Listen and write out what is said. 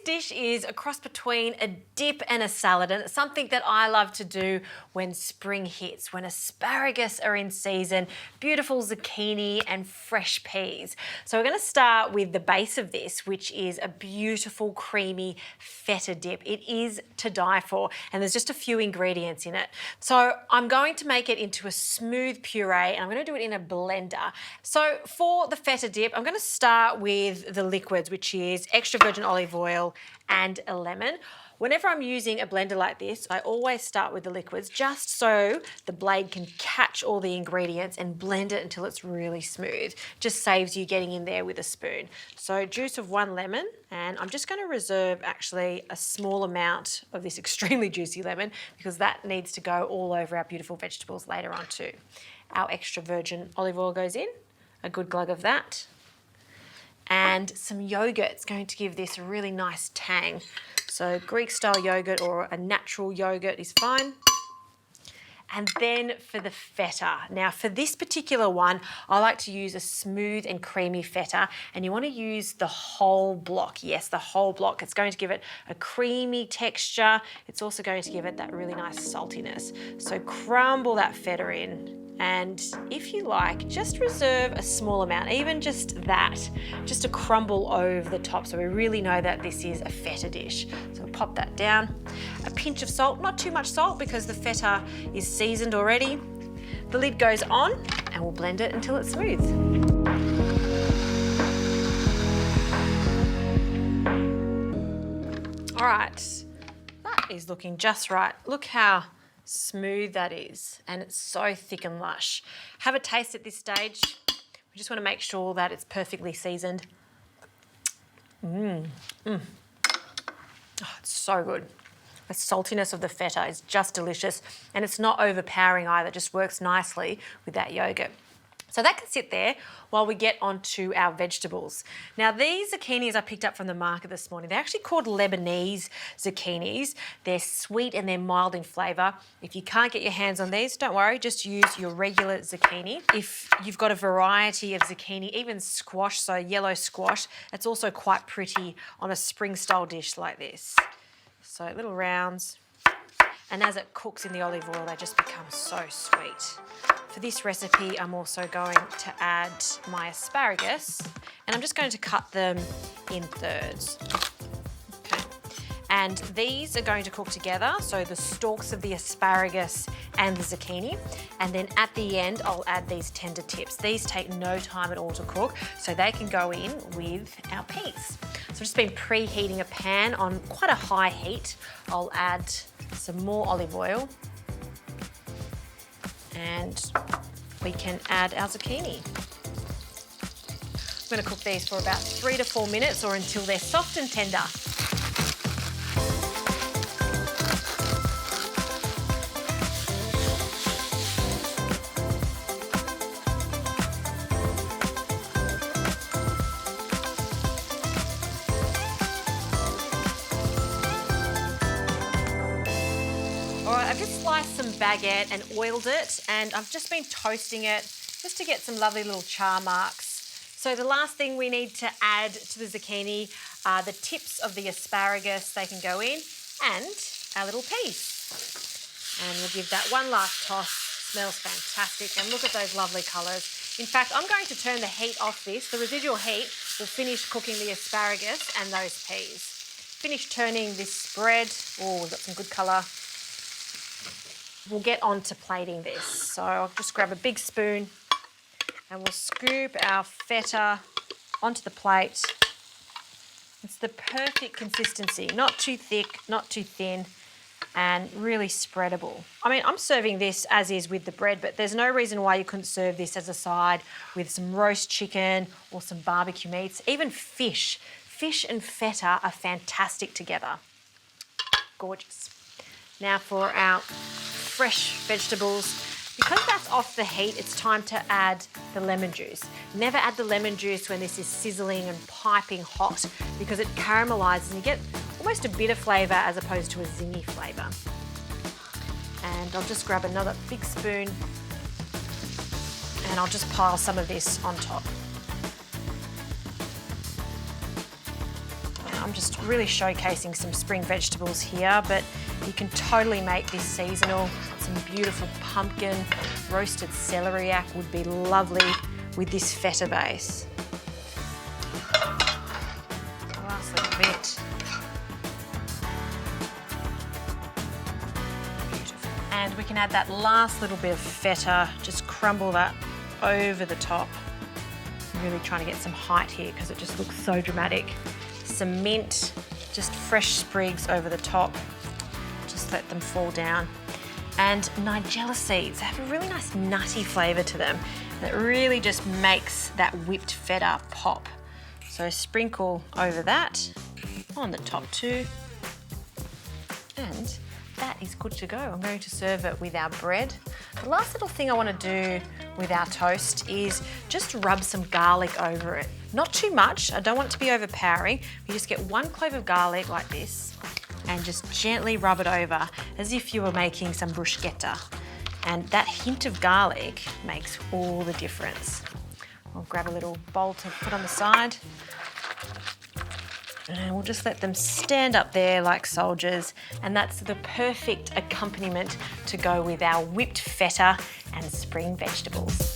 dish is a cross between a dip and a salad, and it's something that I love to do when spring hits, when asparagus are in season, beautiful zucchini and fresh peas. So we're going to start with the base of this, which is a beautiful creamy feta dip. It is to die for, and there's just a few ingredients in it. So I'm going to make it into a smooth puree, and I'm going to do it in a blender. So for the feta dip, I'm going to start with the liquids, which is extra virgin olive oil and a lemon. Whenever I'm using a blender like this, I always start with the liquids just so the blade can catch all the ingredients and blend it until it's really smooth. Just saves you getting in there with a spoon. So juice of 1 lemon, and I'm just going to reserve actually a small amount of this extremely juicy lemon because that needs to go all over our beautiful vegetables later on too. Our extra virgin olive oil goes in, a good glug of that. And some yogurt. It's going to give this a really nice tang. So Greek style yogurt or a natural yogurt is fine. And then for the feta. Now for this particular one, I like to use a smooth and creamy feta, and you want to use the whole block. Yes, the whole block. It's going to give it a creamy texture. It's also going to give it that really nice saltiness. So crumble that feta in. And if you like, just reserve a small amount, even just that, just to crumble over the top so we really know that this is a feta dish. So we'll pop that down. A pinch of salt, not too much salt because the feta is seasoned already. The lid goes on and we'll blend it until it's smooth. All right, that is looking just right. Look how smooth that is, and it's so thick and lush. Have a taste at this stage. We just want to make sure that it's perfectly seasoned. Oh, it's so good. The saltiness of the feta is just delicious, and it's not overpowering either. It just works nicely with that yogurt. So that can sit there while we get onto our vegetables. Now these zucchinis I picked up from the market this morning, they're actually called Lebanese zucchinis. They're sweet and they're mild in flavour. If you can't get your hands on these, don't worry, just use your regular zucchini. If you've got a variety of zucchini, even squash, so yellow squash, it's also quite pretty on a spring style dish like this. So little rounds. And as it cooks in the olive oil, they just become so sweet. For this recipe, I'm also going to add my asparagus, and I'm just going to cut them in thirds. Okay. And these are going to cook together, so the stalks of the asparagus and the zucchini. And then at the end, I'll add these tender tips. These take no time at all to cook, so they can go in with our peas. So I've just been preheating a pan on quite a high heat. I'll add some more olive oil, and we can add our zucchini. I'm going to cook these for about 3 to 4 minutes or until they're soft and tender. I've just sliced some baguette and oiled it, and I've just been toasting it just to get some lovely little char marks. So the last thing we need to add to the zucchini are the tips of the asparagus. They can go in, and our little peas. And we'll give that one last toss. Smells fantastic, and look at those lovely colours. In fact, I'm going to turn the heat off this. The residual heat will finish cooking the asparagus and those peas. Finish turning this spread. Oh, we've got some good colour. We'll get on to plating this. So I'll just grab a big spoon and we'll scoop our feta onto the plate. It's the perfect consistency, not too thick, not too thin, and really spreadable. I mean, I'm serving this as is with the bread, but there's no reason why you couldn't serve this as a side with some roast chicken or some barbecue meats, even fish. Fish and feta are fantastic together. Gorgeous. Now for our fresh vegetables. Because that's off the heat, it's time to add the lemon juice. Never add the lemon juice when this is sizzling and piping hot because it caramelizes and you get almost a bitter flavour as opposed to a zingy flavour. And I'll just grab another big spoon and I'll just pile some of this on top. And I'm I'm just really showcasing some spring vegetables here, but you can totally make this seasonal. Some beautiful pumpkin, roasted celeriac would be lovely with this feta base. Last little bit. Beautiful. And we can add that last little bit of feta, just crumble that over the top. I'm really trying to get some height here because it just looks so dramatic. Some mint, just fresh sprigs over the top. Just let them fall down. And nigella seeds have a really nice nutty flavour to them that really just makes that whipped feta pop. So sprinkle over that on the top too. And that is good to go. I'm going to serve it with our bread. The last little thing I want to do with our toast is just rub some garlic over it. Not too much, I don't want it to be overpowering. You just get 1 clove of garlic like this and just gently rub it over as if you were making some bruschetta. And that hint of garlic makes all the difference. I'll grab a little bowl to put on the side. And we'll just let them stand up there like soldiers. And that's the perfect accompaniment to go with our whipped feta and spring vegetables.